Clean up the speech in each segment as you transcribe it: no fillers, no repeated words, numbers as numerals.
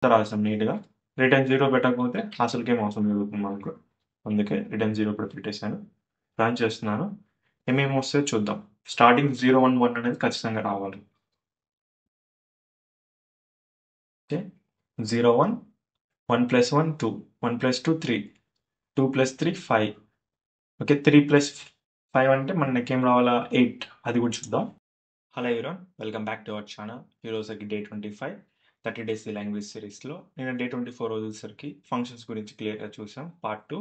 రాసాం నీట్‌గా. రిటర్న్ 0 పెట్టకపోతే అసలుకే మోసం జరుగుతుంది మనకు. అందుకే రిటర్న్ 0 కూడా పెట్టేసాను. రన్ చేస్తున్నాను. ఏమేమి వస్తాయో చూద్దాం. స్టార్టింగ్ 0, 1, 1 అనేది ఖచ్చితంగా రావాలి. ఓకే. 0, 1, 1 + 1 2, 1 + 2 3, 2 + 3 5. ఓకే. 3 + 5 అంటే మనకేం రావాలా 8. అది కూడా చూద్దాం. Hello everyone, welcome back to our channel. ఈరోజుకి డే 25 30 డేస్ ది లాంగ్వేజ్ సిరీస్లో నేను డే 24 రోజులసరికి ఫంక్షన్స్ గురించి క్లియర్గా చూసాం పార్ట్ 2.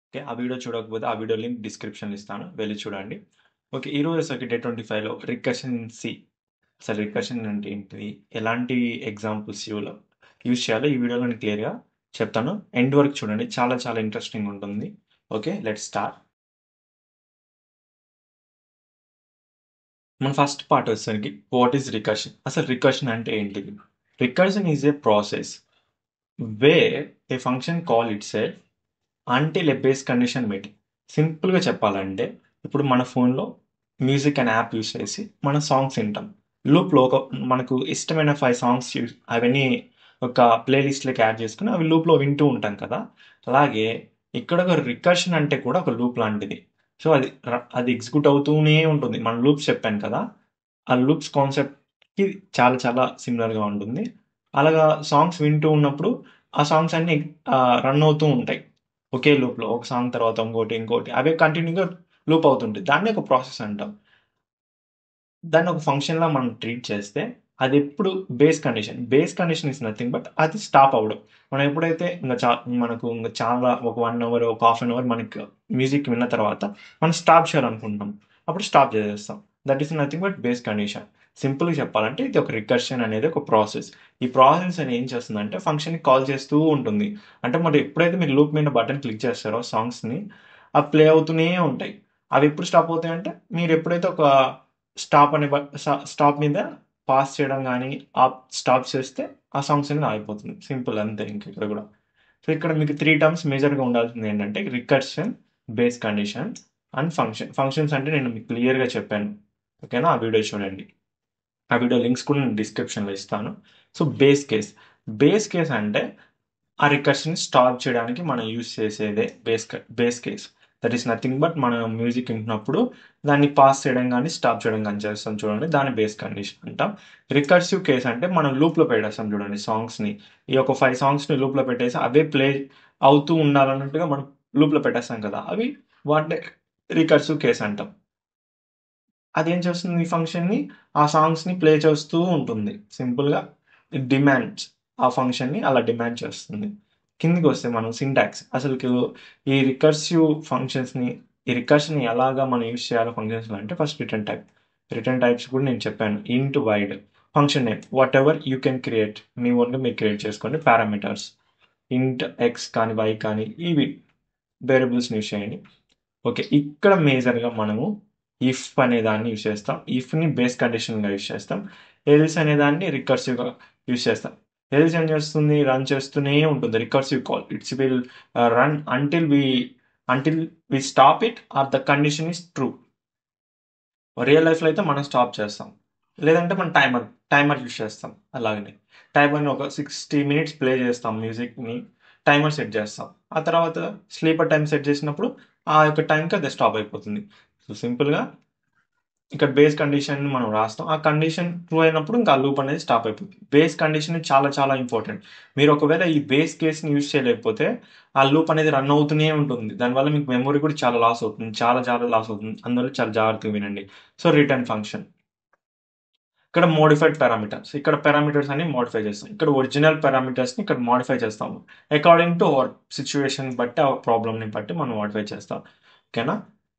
ఓకే, ఆ వీడియో చూడకపోతే ఆ వీడియో లింక్ డిస్క్రిప్షన్లో ఇస్తాను, వెళ్ళి చూడండి. ఓకే, ఈ రోజు వచ్చేసరికి డే 25లో రికర్షన్ సి. అసలు రికర్షన్ అంటే ఏంటిది, ఎలాంటి ఎగ్జాంపుల్స్ యూజ్ చేయాలో ఈ వీడియోలో నేను క్లియర్గా చెప్తాను. ఎండ్ వరకు చూడండి, చాలా చాలా ఇంట్రెస్టింగ్ ఉంటుంది. Okay, let's start. మన ఫస్ట్ పార్ట్ వచ్చేసరికి వాట్ ఈస్ రికర్షన్. అసలు రికర్షన్ అంటే ఏంటిది? Recursion is a process where a function call itself until a base condition met. సింపుల్గా చెప్పాలంటే ఇప్పుడు మన ఫోన్లో మ్యూజిక్ అనే యాప్ యూస్ చేసి మన సాంగ్స్ వింటాం. లూప్లో మనకు ఇష్టమైన 5 సాంగ్స్ అవన్నీ ఒక ప్లేలిస్ట్లోకి యాడ్ చేసుకుని అవి లూప్లో వింటూ ఉంటాం కదా. అలాగే ఇక్కడ ఒక రికర్షన్ అంటే కూడా ఒక లూప్ లాంటిది. సో అది ఎగ్జిక్యూట్ అవుతూనే ఉంటుంది. మన లూప్స్ చెప్పాను కదా, ఆ లూప్స్ కాన్సెప్ట్కి చాలా చాలా సిమిలర్గా ఉంటుంది. అలాగా సాంగ్స్ వింటూ ఉన్నప్పుడు ఆ సాంగ్స్ అన్నీ రన్ అవుతూ ఉంటాయి ఒకే లూప్లో. ఒక సాంగ్ తర్వాత ఇంకోటి ఇంకోటి అవే కంటిన్యూగా లూప్ అవుతుంటాయి. దాన్ని ఒక ప్రాసెస్ అంటాం. దాన్ని ఒక ఫంక్షన్‌లా మనం ట్రీట్ చేస్తే అది ఎప్పుడు base condition. Base condition is nothing but అది స్టాప్ అవ్వడం. మనం ఎప్పుడైతే మనకు చాలా ఒక 1 అవర్, ఒక హాఫ్ అన్ అవర్ మనకు మ్యూజిక్ విన్న తర్వాత మనం స్టాప్ చేయాలనుకుంటాం. అప్పుడు స్టాప్ చేసేస్తాం. That is nothing but base condition. సింపుల్‌గా చెప్పాలంటే ఇది ఒక రికర్షన్ అనేది ఒక ప్రాసెస్. ఈ ప్రాసెస్ అని ఏం చేస్తుందంటే ఫంక్షన్‌ని కాల్ చేస్తూ ఉంటుంది. అంటే మరి ఎప్పుడైతే మీరు లూప్ మీద బటన్ క్లిక్ చేస్తారో సాంగ్స్‌ని అవి ప్లే అవుతూనే ఉంటాయి. అవి ఎప్పుడు స్టాప్ అవుతాయంటే మీరు ఎప్పుడైతే ఒక స్టాప్ మీద పాస్ చేయడం గానీ, స్టాప్ చేస్తే ఆ సాంగ్స్ అనేది ఆగిపోతుంది. సింపుల్ అంతే ఇంక ఇక్కడ గూడా. సో, ఇక్కడ మీకు 3 టర్మ్స్ మేజర్‌గా ఉండాల్సింది ఏంటంటే recursion, base condition and function. Functions అంటే నేను మీకు క్లియర్‌గా చెప్పాను. ఓకేనా? ఆ వీడియో చూడండి. ఆ వీడియో లింక్స్ కూడా నేను డిస్క్రిప్షన్‌లో ఇస్తాను. So, base case. Base case అంటే ఆ రికర్షన్‌ని స్టాప్ చేయడానికి మనం యూజ్ చేసేదే base case. That is nothing but మనం మ్యూజిక్ వింటున్నప్పుడు దాన్ని పాస్ చేయడం గానీ, స్టాప్ చేయడం గానీ చేస్తాం చూడండి. దాన్ని బేస్ కండిషన్ అంటాం. రికర్సివ్ కేస్ అంటే మనం లూప్‌లో పెట్టేస్తాం చూడండి సాంగ్స్‌ని. ఈ ఒక 5 సాంగ్స్‌ని లూప్‌లో పెట్టేసి అవే ప్లే అవుతూ ఉండాలన్నట్టుగా మనం లూప్‌లో పెట్టేస్తాం కదా. వాటిని రికర్సివ్ కేస్ అంటాం. అదేం చేస్తుంది, ఈ ఫంక్షన్‌ని ఆ సాంగ్స్‌ని ప్లే చేస్తూ ఉంటుంది. సింపుల్‌గా డిమాండ్స్ ఆ ఫంక్షన్‌ని అలా డిమాండ్ చేస్తుంది. కిందికొస్తే మనం సింటాక్స్. అసలుకు ఈ రికర్సివ్ ఫంక్షన్స్‌ని, ఈ రికర్షన్‌ని ఎలాగా మనం యూజ్ చేయాలో ఫంక్షన్స్‌లో అంటే first return type. Return types కూడా నేను చెప్పాను. Int, void, function name whatever you can create. మీ ఓన్‌గా మీరు క్రియేట్ చేసుకోండి. పారామీటర్స్ ఇంట్ ఎక్స్ కానీ, వై కానీ ఇవి వేరియబుల్స్‌ని యూజ్ చేయండి. ఓకే. ఇక్కడ మేజర్‌గా మనము ఇఫ్ అనే దాన్ని యూజ్ చేస్తాం. ఇఫ్‌ని బేస్ కండిషన్‌గా యూజ్ చేస్తాం. ఎల్స్ అనే దాన్ని రికర్సివ్‌గా యూజ్ చేస్తాం. ఎల్స్ ఏం చేస్తుంది, రన్ చేస్తూనే ఉంటుంది. Recursive call. It's will run until we stop it or the condition is true. Real లైఫ్‌లో అయితే మనం స్టాప్ చేస్తాం. లేదంటే మనం టైమర్ యూజ్ చేస్తాం అలాగనే. టైమర్‌ని ఒక 60 మినిట్స్ ప్లే చేస్తాం మ్యూజిక్‌ని. టైమర్ సెట్ చేస్తాం. ఆ తర్వాత స్లీపర్ టైమ్ సెట్ చేసినప్పుడు ఆ యొక్క టైంకి అది స్టాప్ అయిపోతుంది. సో, సింపుల్‌గా ఇక్కడ బేస్ కండిషన్‌ని మనం రాస్తాం. ఆ కండిషన్ ట్రూ అయినప్పుడు ఇంకా ఆ లూప్ అనేది స్టాప్ అయిపోతుంది. బేస్ కండిషన్ చాలా చాలా ఇంపార్టెంట్. మీరు ఒకవేళ ఈ బేస్ కేస్‌ని యూజ్ చేయలేకపోతే ఆ లూప్ అనేది రన్ అవుతూనే ఉంటుంది. దానివల్ల మీకు మెమరీ కూడా చాలా లాస్ అవుతుంది. చాలా చాలా లాస్ అవుతుంది. అందువల్ల చాలా జాగ్రత్తగా వినండి. So, return function. ఇక్కడ మోడిఫైడ్ పారామీటర్స్. ఇక్కడ పారామీటర్స్ అన్ని మోడిఫై చేస్తాం. ఇక్కడ ఒరిజినల్ పారామీటర్స్‌ని ఇక్కడ మోడిఫై చేస్తాము. అకార్డింగ్ టు అవర్ సిట్యుయేషన్ బట్టి, ఆ ప్రాబ్లమ్‌ని బట్టి మనం మోడిఫై చేస్తాం. ఓకేనా?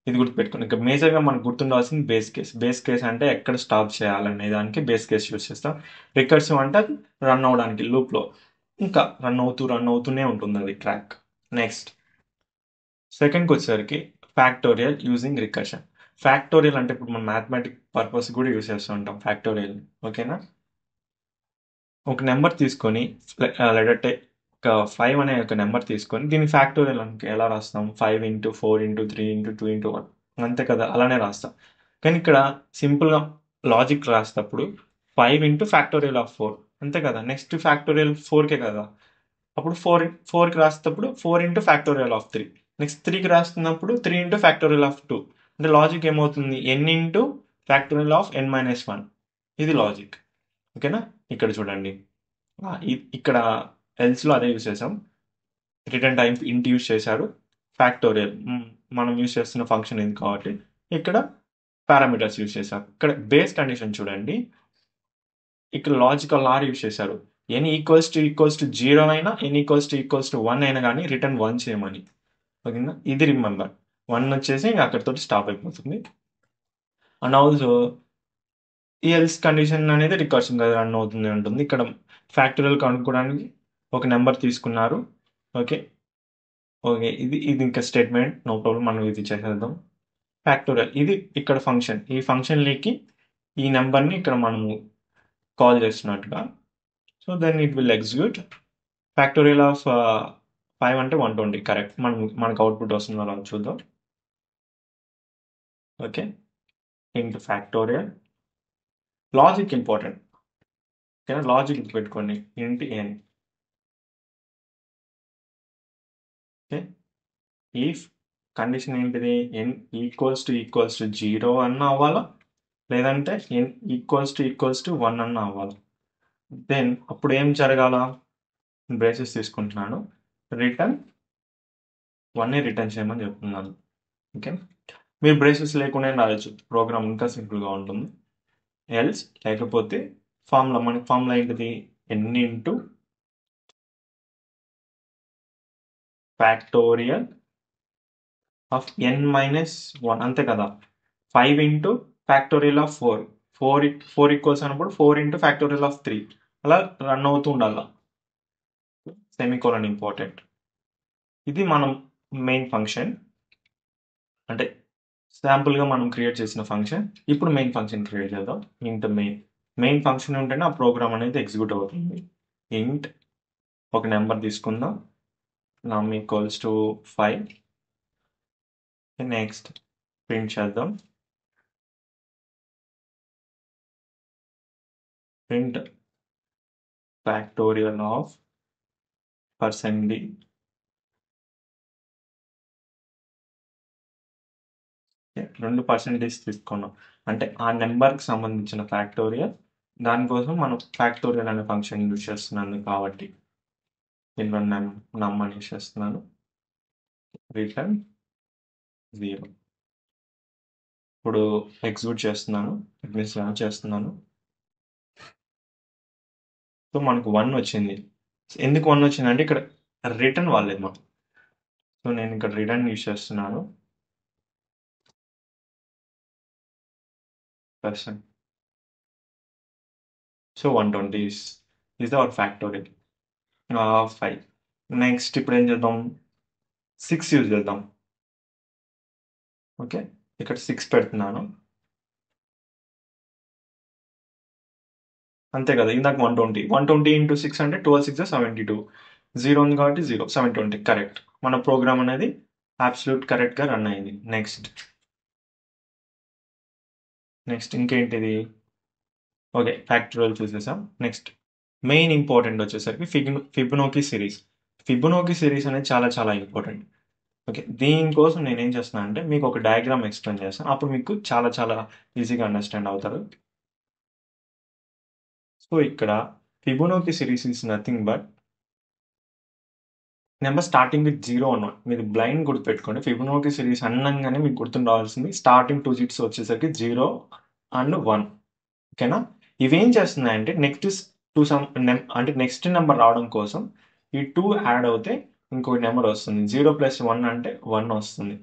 ఇది గుర్తుపెట్టుకోండి. ఇక్కడ మేజర్‌గా మనకు గుర్తుండాల్సింది బేస్ కేస్. బేస్ కేస్ అంటే ఎక్కడ స్టాప్ చేయాలనే దానికి బేస్ కేస్ యూజ్ చేస్తాం. రికర్సివ్ అంటే రన్ అవ్వడానికి లూప్‌లో ఇంకా రన్ అవుతూనే ఉంటుంది అది ట్రాక్. నెక్స్ట్ సెకండ్‌కొచ్చేసరికి ఫ్యాక్టోరియల్ యూజింగ్ రికర్షన్. ఫ్యాక్టోరియల్ అంటే ఇప్పుడు మనం మ్యాథమెటిక్ పర్పస్ కూడా యూజ్ చేస్తూ ఉంటాం ఫ్యాక్టోరియల్. ఓకేనా? ఒక నెంబర్ తీసుకొని లేదంటే ఒక 5 అనే ఒక నెంబర్ తీసుకొని దీన్ని ఫ్యాక్టోరియల్ ఎలా రాస్తాం? 5 ఇంటూ 4 ఇంటూ 3 ఇంటూ 2 ఇంటూ 1 అంతే కదా! అలానే రాస్తాం. కానీ ఇక్కడ సింపుల్‌గా లాజిక్ రాసేటప్పుడు 5 ఇంటూ ఫ్యాక్టోరియల్ ఆఫ్ 4 అంతే కదా. నెక్స్ట్ ఫ్యాక్టోరియల్ 4కే కదా. అప్పుడు 4కి రాసేటప్పుడు 4 ఇంటూ ఫ్యాక్టోరియల్ ఆఫ్ 3. నెక్స్ట్ 3కి రాస్తున్నప్పుడు 3 ఇంటూ ఫ్యాక్టోరియల్ ఆఫ్ 2. అంటే లాజిక్ ఏమవుతుంది, ఎన్ ఇంటూ ఫ్యాక్టోరియల్ ఆఫ్ n-1. ఇది లాజిక్. ఓకేనా. ఇక్కడ చూడండి, ఇక్కడ ఎల్స్లో అదే యూస్ చేసాం. రిటర్న్ టైం ఇంట్ యూస్ చేశారు. ఫ్యాక్టోరియల్ మనం యూస్ చేస్తున్న ఫంక్షన్ ఇది కాబట్టి ఇక్కడ పారామీటర్స్ యూస్ చేశారు. ఇక్కడ బేస్ కండిషన్ చూడండి, ఇక్కడ లాజికల్ ఆర్ యూస్ చేశారు. ఎన్ ఈక్వల్స్ టు 0 అయినా, ఎన్ ఈక్వల్స్ టు 1 అయినా కానీ రిటర్న్ 1 చేయమని. ఓకేనా. ఇది రిమెంబర్. 1 వచ్చేసి అక్కడితో స్టాప్ అయిపోతుంది. అండ్ ఆల్సో ఈ ఎల్స్ కండిషన్ అనేది రికర్షన్ గా రన్ అవుతుంది ఉంటుంది. ఇక్కడ ఫ్యాక్టోరియల్ కనుక్కోవడానికి ఒక నెంబర్ తీసుకున్నారు. ఓకే ఓకే ఇది ఇంకా స్టేట్మెంట్, నో ప్రాబ్లం, మనం ఇది చేసేద్దాం. ఫ్యాక్టోరియల్ ఇది ఇక్కడ ఫంక్షన్, ఈ ఫంక్షన్లోకి ఈ నెంబర్ని ఇక్కడ మనము కాల్ చేస్తున్నట్టుగా. So then it will execute. Factorial of 5 అంటే 120 కరెక్ట్. మనకు అవుట్పుట్ వస్తుంది, అలా చూద్దాం. Okay, into factorial. Logic important. ఓకేనా, లాజిక్ పెట్టుకోండి. Into N. Okay, if condition ఏంటిది, ఎన్ ఈక్వల్స్ టు 0 అన్న అవ్వాలా, లేదంటే ఎన్ ఈక్వల్స్ టు 1 అన్న అవ్వాలి. దెన్ అప్పుడు ఏం జరగాల, బ్రేసెస్ తీసుకుంటున్నాను, రిటర్న్ 1ని రిటర్న్ చేయమని చెప్తున్నాను. ఓకే, మీరు బ్రేసెస్ లేకుండా రాయొచ్చు, ప్రోగ్రామ్ ఇంకా సింపుల్గా ఉంటుంది. ఎల్స్ లేకపోతే ఫార్ములా, మనకి ఫార్ములా ఏంటిది, ఎన్ ఇంటూ ఫ్యాక్టోరియల్ ఆఫ్ n-1 అంతే కదా. 5 ఇంటూ ఫ్యాక్టోరియల్ ఆఫ్ 4 ఈక్వల్స్ అన్నప్పుడు 4 ఇంటూ ఫ్యాక్టోరియల్ ఆఫ్ 3 అలా రన్ అవుతూ ఉండాలి. Semicolon important. ఇది మనం మెయిన్ ఫంక్షన్, అంటే శాంపుల్గా మనం క్రియేట్ చేసిన ఫంక్షన్. ఇప్పుడు మెయిన్ ఫంక్షన్ క్రియేట్ చేద్దాం. ఇంట్ మెయిన్ ఫంక్షన్ ఉంటేనే ఆ ప్రోగ్రామ్ అనేది ఎగ్జిక్యూట్ అవుతుంది. ఇంట్ ఒక నెంబర్ తీసుకుందాం, నమ్ ఈక్వల్స్ టు 5. నెక్స్ట్ ప్రింట్ చేద్దాం, ప్రింట్ ఫ్యాక్టోరియల్ ఆఫ్ %d. రెండు పర్సెంటేజ్ తీసుకున్నాం అంటే ఆ నెంబర్కి సంబంధించిన ఫ్యాక్టోరియల్. దానికోసం మనం ఫ్యాక్టోరియల్ అనే ఫంక్షన్ యూజ్ చేస్తున్నాను కాబట్టి దీనిలో నమ్ అని యూజ్ చేస్తున్నాను. రిటర్న్ 0. ఇప్పుడు ఎగ్జిక్యూట్ చేస్తున్నాను, ఇట్ మీన్స్ రన్ చేస్తున్నాను. సో మనకు 1 వచ్చింది. ఎందుకు 1 వచ్చింది అంటే ఇక్కడ రిటర్న్ వాళ్ళేది మనం. సో నేను ఇక్కడ రిటర్న్ యూజ్ చేస్తున్నాను. So 120 is our factorial 5. Next ఇప్పుడు ఏం చేద్దాం, 6 యూజ్ చేద్దాం. ఓకే, ఇక్కడ 6 పెడుతున్నాను, అంతే కదా. ఇందాక 120 ఇంటూ 6 అంటే 12 6 72. 0 ఉంది కాబట్టి 0, 720 కరెక్ట్. మన ప్రోగ్రామ్ అనేది అబ్సల్యూట్ కరెక్ట్గా రన్ అయింది. నెక్స్ట్ ఇంకేంటిది, ఓకే ఫ్యాక్టోరియల్ చూసేసాం. నెక్స్ట్ మెయిన్ ఇంపార్టెంట్ వచ్చేసరికి ఫిబొనాకీ సిరీస్. ఫిబొనాకీ సిరీస్ అనేది చాలా చాలా ఇంపార్టెంట్. ఓకే, దీనికోసం నేను ఏం చేస్తున్నాను అంటే మీకు ఒక డయాగ్రామ్ ఎక్స్ప్లెయిన్ చేస్తాను, అప్పుడు మీకు చాలా చాలా ఈజీగా అండర్స్టాండ్ అవుతారు. సో ఇక్కడ Fibonacci series is nothing but number starting with 0 1. మీరు బ్లైండ్ గుర్తుపెట్టుకోండి, ఫిబొనాకీ సిరీస్ అన్నంగానే మీకు గుర్తుండాల్సింది స్టార్టింగ్ 2 digits వచ్చేసరికి 0 and 1. ఓకేనా, ఇవేం చేస్తున్నాయంటే అంటే నెక్స్ట్ నెంబర్ రావడం కోసం ఈ 2 యాడ్ అవుతే ఇంకొక నెంబర్ వస్తుంది. 0 + 1 అంటే 1 వస్తుంది.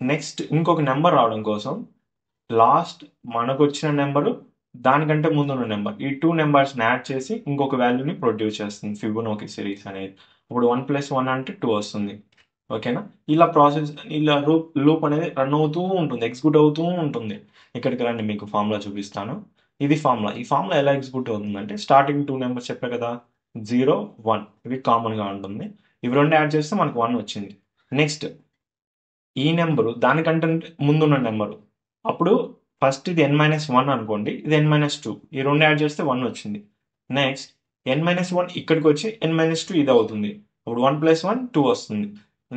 నెక్స్ట్ ఇంకొక నెంబర్ రావడం కోసం లాస్ట్ మనకు వచ్చిన నెంబరు దానికంటే ముందున్న నెంబర్, ఈ 2 నెంబర్స్ని యాడ్ చేసి ఇంకొక వాల్యూని ప్రొడ్యూస్ చేస్తుంది ఫిబొనాకీ సిరీస్ అనేది. ఇప్పుడు 1 + 1 అంటే 2 వస్తుంది. ఓకేనా, ఇలా లూప్ అనేది రన్ అవుతూ ఉంటుంది, ఎగ్జిక్యూట్ అవుతూ ఉంటుంది. ఇక్కడికి రండి, మీకు ఫార్ములా చూపిస్తాను. ఇది ఫార్ములా. ఈ ఫార్ములా ఎలా ఎగ్జిక్యూట్ అవుతుందంటే స్టార్టింగ్ 2 నెంబర్స్ చెప్పే కదా, 0 1 ఇవి కామన్గా ఉంటుంది. ఇవి రెండు యాడ్ చేస్తే మనకు 1 వచ్చింది. నెక్స్ట్ ఈ నెంబరు దానికంటే ముందున్న నెంబరు, అప్పుడు ఫస్ట్ ఇది n-1 అనుకోండి, ఇది n-2, ఈ రెండు యాడ్ చేస్తే 1 వచ్చింది. నెక్స్ట్ n-1 ఇక్కడికి వచ్చి n-2 ఇది అవుతుంది. అప్పుడు 1 + 1 2 వస్తుంది.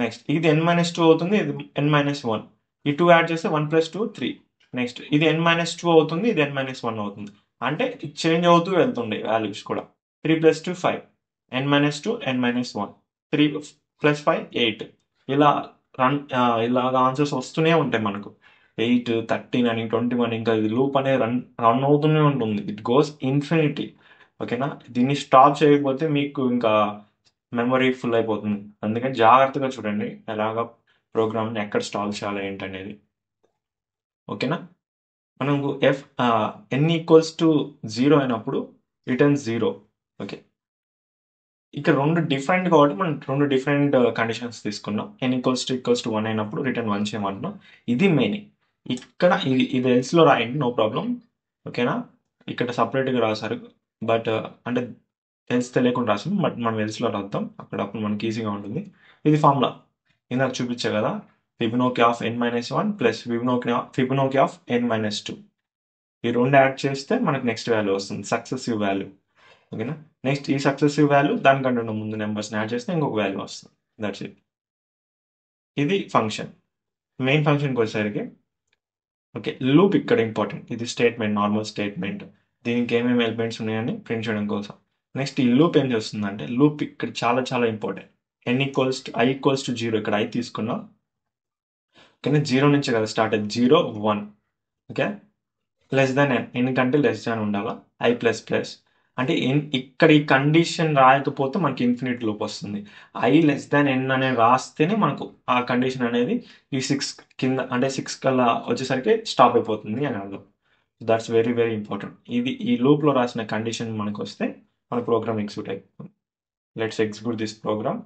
నెక్స్ట్ ఇది n-2 అవుతుంది, ఇది n-1. ఈ 2 యాడ్ చేస్తే 1 + 2 3. నెక్స్ట్ ఇది n-2 అవుతుంది, ఇది n-1 అవుతుంది. అంటే చేంజ్ అవుతూ వెళ్తుండే వాల్యూస్ కూడా. 3 + 2 5, n-2 n-1, 3 + 5 8. ఇలా ఇలాగ ఆన్సర్స్ వస్తూనే ఉంటాయి మనకు. 8, 13 అని 21 ఇంకా ఇది లూప్ అనేది రన్ అవుతూనే ఉంటుంది. It goes infinity. ఓకేనా, దీన్ని స్టాప్ చేయకపోతే మీకు ఇంకా మెమరీ ఫుల్ అయిపోతుంది. అందుకని జాగ్రత్తగా చూడండి ఎలాగ ప్రోగ్రామ్ని ఎక్కడ స్టాప్ చేయాలి ఏంటనేది. ఓకేనా, మనకు n = 0 అయినప్పుడు రిటర్న్ 0. ఓకే, ఇక్కడ రెండు డిఫరెంట్ కాబట్టి మనం రెండు డిఫరెంట్ కండిషన్స్ తీసుకున్నాం. n = 1 అయినప్పుడు రిటర్న్ 1 చేయమంటున్నాం. ఇది మెయిన్. ఇక్కడ ఇది ఎల్స్లో రాయండి, నో ప్రాబ్లం. ఓకేనా, ఇక్కడ సపరేట్గా రాశారు, బట్ అంటే ఎల్స్ తెలియకుండా రాసాం, బట్ మనం ఎల్స్లో రాద్దాం, అప్పుడు మనకి ఈజీగా ఉంటుంది. ఇది ఫార్ములా ఇందాక చూపించా కదా, Fibonacci of n-1 plus Fibonacci of n-2. ఈ రెండు యాడ్ చేస్తే మనకు నెక్స్ట్ వాల్యూ వస్తుంది, సక్సెసివ్ వాల్యూ. ఓకేనా, నెక్స్ట్ ఈ సక్సెసివ్ వాల్యూ దానికంటే ముందు నెంబర్స్ని యాడ్ చేస్తే ఇంకొక వాల్యూ వస్తుంది. That's it. ఇది ఫంక్షన్. మెయిన్ ఫంక్షన్కి వచ్చేసరికి ఓకే, లూప్ ఇక్కడ ఇంపార్టెంట్. ఇది స్టేట్మెంట్, నార్మల్ స్టేట్మెంట్. దీనికి ఏమేమి ఎలిమెంట్స్ ఉన్నాయని ప్రింట్ చేయడం కోసం. నెక్స్ట్ ఈ లూప్ ఏం చేస్తుందంటే, లూప్ ఇక్కడ చాలా చాలా ఇంపార్టెంట్. i = 0, ఇక్కడ i తీసుకున్నాం. ఓకేనా, 0 నుంచి కదా స్టార్ట్ అయ్యింది, 0 1. ఓకే, n ఎందుకంటే లెస్ ఉండాలా, i++. అంటే ఇక్కడ ఈ కండిషన్ రాయకపోతే మనకి ఇన్ఫినిట్ లూప్ వస్తుంది. i n అనేది రాస్తేనే మనకు ఆ కండిషన్ అనేది ఈ 6 కింద, అంటే 6 కల్లా వచ్చేసరికి స్టాప్ అయిపోతుంది అని అర్థం. That's very very important. ఈ లూప్లో రాసిన కండిషన్ మనకు వస్తే మన ప్రోగ్రామ్ ఎగ్జిక్యూట్ అయిపోతుంది. Let's execute this program.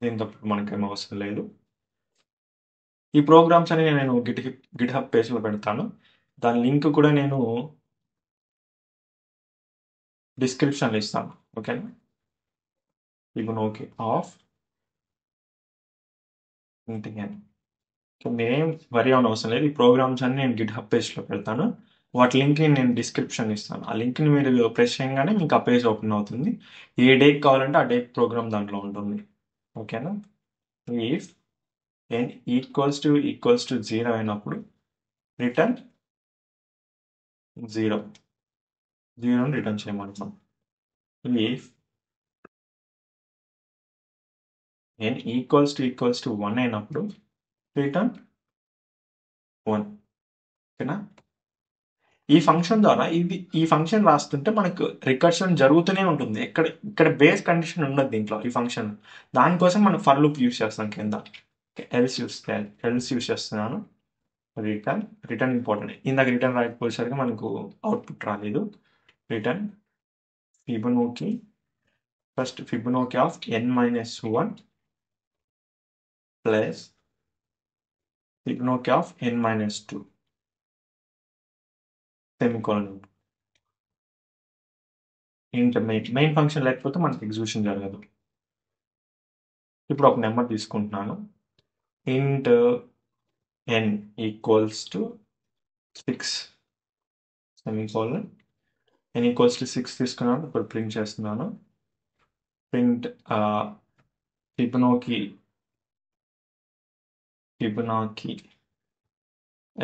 దీంతో మనకేమో అవసరం లేదు. ఈ ప్రోగ్రామ్స్ అని నేను గిట్హబ్ పేజ్లో పెడతాను. దాని లింక్ కూడా నేను డిస్క్రిప్షన్లో ఇస్తాను. ఓకేనా, ఫిబొనాకీ ఆఫ్ ఇంటిగన్. నేనేం వరి అవన అవసరం లేదు. ఈ ప్రోగ్రామ్స్ అన్ని నేను గిట్హబ్ పేజ్లో పెడతాను. వాటి లింక్ని నేను డిస్క్రిప్షన్ ఇస్తాను. ఆ లింక్ని మీరు ప్రెస్ చేయగానే మీకు ఆ పేజ్ ఓపెన్ అవుతుంది. ఏ డేకి కావాలంటే ఆ డేట్ ప్రోగ్రామ్ దాంట్లో ఉంటుంది. ఓకేనా, ఇఫ్ n = 0 అయినప్పుడు రిటర్న్ 0 రిటర్న్ చేయమంటాం. ఇఫ్ n = 1 అయినప్పుడు రిటర్న్ 1. ఓకేనా, ఈ ఫంక్షన్ ద్వారా ఈ ఫంక్షన్ రాస్తుంటే మనకు రికర్షన్ జరుగుతూనే ఉంటుంది. ఇక్కడ బేస్ కండిషన్ ఉండదు దీంట్లో, ఈ ఫంక్షన్. దానికోసం మనం ఫర్ లూప్ యూస్ చేస్తాం కింద. ఎల్స్ యూస్ చేస్తున్నాను. Return important. ఇందాక రిటర్న్ రాకపోయేసరికి మనకు అవుట్పుట్ రాలేదు. Return Fibonacci of n-1 plus Fibonacci of n-2 semicolon. Main function లేకపోతే మనకి ఎగ్జిక్యూషన్ జరగదు. ఇప్పుడు ఒక నెంబర్ తీసుకుంటున్నాను. int n = 6 semicolon. n = 6 తీసుకున్నాను. ఇప్పుడు ప్రింట్ చేస్తున్నాను. Print Fibonacci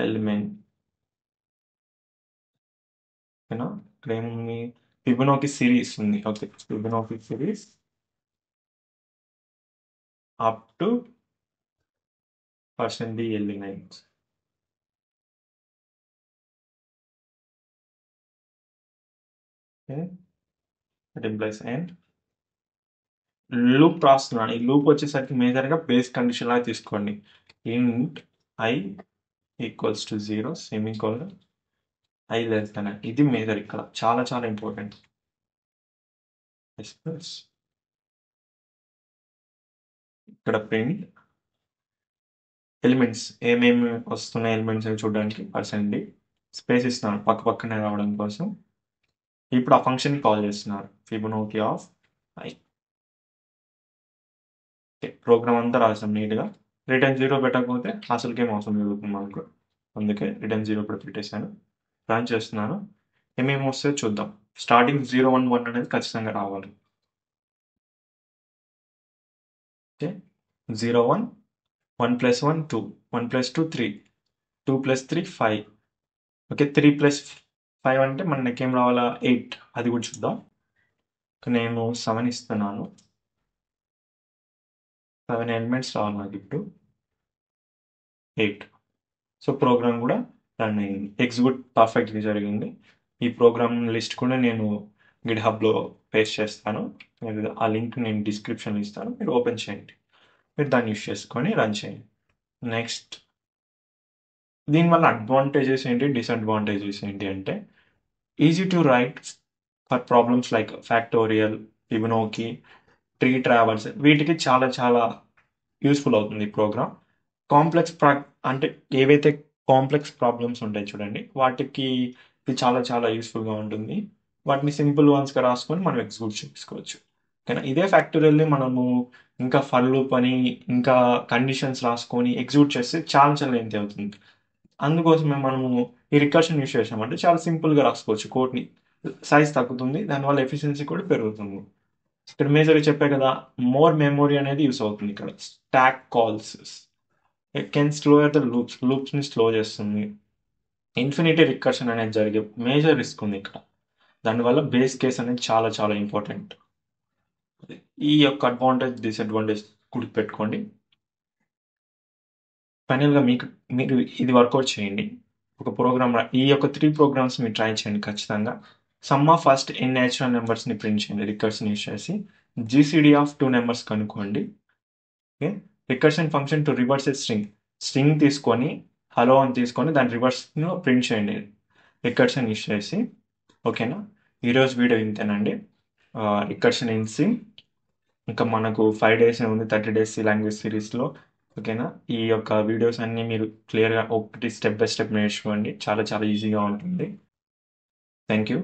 element. ఓకేనా, ఇక్కడ ఏముంది, ఫిబొనాకీ సిరీస్ ఉంది. Okay, Fibonacci series up to % elements. That implies n. Loop రాస్తున్నాను. ఈ లూప్ వచ్చేసరికి మేజర్గా బేస్ కండిషన్ లాగా తీసుకోండి. int i = 0 semicolon i n. ఇది మేజర్, ఇక్కడ చాలా చాలా ఇంపార్టెంట్. ఇక్కడ ప్రింట్ ఎలిమెంట్స్ ఏమేమి వస్తున్నాయి ఎలిమెంట్స్ అని చూడడానికి % స్పేస్ ఇస్తున్నాను పక్కనే రావడం కోసం. ఇప్పుడు ఆ ఫంక్షన్ కాల్ చేస్తున్నారు, ఫిబొనాకీ ఆఫ్ i. ప్రోగ్రామ్ అంతా రాసాం నీట్గా. రిటర్న్ 0 పెట్టకపోతే అసలుకేం అవసరం జరుగుతుంది మనకు. అందుకే రిటర్న్ 0 కూడా పెట్టేశాను. రన్ చేస్తున్నాను. ఏమేమి వస్తాయో చూద్దాం. స్టార్టింగ్ 011 అనేది ఖచ్చితంగా రావాలి. ఓకే, 01, 1 + 1 2, 1 + 2 3, 2 + 3 5. ఓకే, 3 + 5 అంటే మనకి ఏం రావాలా 8. అది కూడా చూద్దాం. నేను 7 ఇస్తున్నాను. 7 ఎలిమెంట్స్ రావాలి నాకు ఇప్పుడు 8. సో ప్రోగ్రామ్ కూడా రన్ అయింది, ఎగ్జిక్యూట్ పర్ఫెక్ట్గా జరిగింది. ఈ ప్రోగ్రామ్ లిస్ట్ కూడా నేను గిట్ హబ్లో పేస్ట్ చేస్తాను. ఆ లింక్ నేను డిస్క్రిప్షన్లో ఇస్తాను, మీరు ఓపెన్ చేయండి. మీరు దాన్ని యూస్ చేసుకొని రన్ చేయండి. నెక్స్ట్, దీనివల్ల అడ్వాంటేజెస్ ఏంటి, డిసడ్వాంటేజెస్ ఏంటి అంటే easy to right for problems like factorial, Fibonacci, tree travels, వీటికి చాలా చాలా యూస్ఫుల్ అవుతుంది ఈ ప్రోగ్రామ్. కాంప్లెక్స్ అంటే ఏవైతే కాంప్లెక్స్ ప్రాబ్లమ్స్ ఉంటాయి చూడండి, వాటికి ఇది చాలా చాలా యూస్ఫుల్గా ఉంటుంది. వాటిని సింపుల్ వన్స్గా రాసుకొని మనం ఎగ్జిక్యూట్ చేసుకోవచ్చు. ఓకేనా, ఇదే ఫ్యాక్టోరియల్ని మనము ఇంకా ఫర్ లూప్ అని ఇంకా కండిషన్స్ రాసుకొని ఎగ్జిక్యూట్ చేస్తే చాలా చాలా లెంతీ అవుతుంది. అందుకోసమే మనము ఈ రికర్షన్ యూస్ చేసామంటే చాలా సింపుల్గా రాసుకోవచ్చు కోడ్ని. సైజ్ తగ్గుతుంది, దానివల్ల ఎఫిషియన్సీ కూడా పెరుగుతుంది. ఇక్కడ మేజర్గా చెప్పే కదా, మోర్ మెమొరీ అనేది యూస్ అవుతుంది ఇక్కడ. Stack calls can slower the లూప్స్ని స్లో చేస్తుంది. ఇన్ఫినిటీ రికర్షన్ అనేది జరిగే మేజర్ రిస్క్ ఉంది ఇక్కడ. దానివల్ల బేస్ కేస్ అనేది చాలా చాలా ఇంపార్టెంట్. ఈ యొక్క అడ్వాంటేజ్ డిసడ్వాంటేజ్ గుర్తుపెట్టుకోండి. ఫైనల్గా మీరు ఇది వర్కౌట్ చేయండి. ఒక ప్రోగ్రామ్ ఈ యొక్క 3 ప్రోగ్రామ్స్ మీరు ట్రై చేయండి ఖచ్చితంగా. Sum of first n natural నెంబర్స్ని ప్రింట్ చేయండి రికర్షన్ యూస్ చేసి. జీసీడీ ఆఫ్ 2 నెంబర్స్ కనుక్కోండి. Okay, recursion function to reverse string తీసుకొని హలో అని తీసుకొని దాని రివర్స్ను ప్రింట్ చేయండి రికర్షన్ యూస్ చేసి. ఓకేనా, ఈరోజు వీడియో ఇంతేనండి. రికర్షన్ ఇన్ సి ఇంకా మనకు 5 days ఉంది 30 days లాంగ్వేజ్ సిరీస్లో. ఓకేనా, ఈ యొక్క వీడియోస్ అన్నీ మీరు క్లియర్గా ఒకటి స్టెప్ బై స్టెప్ నేర్చుకోండి, చాలా చాలా ఈజీగా ఉంటుంది. Thank you.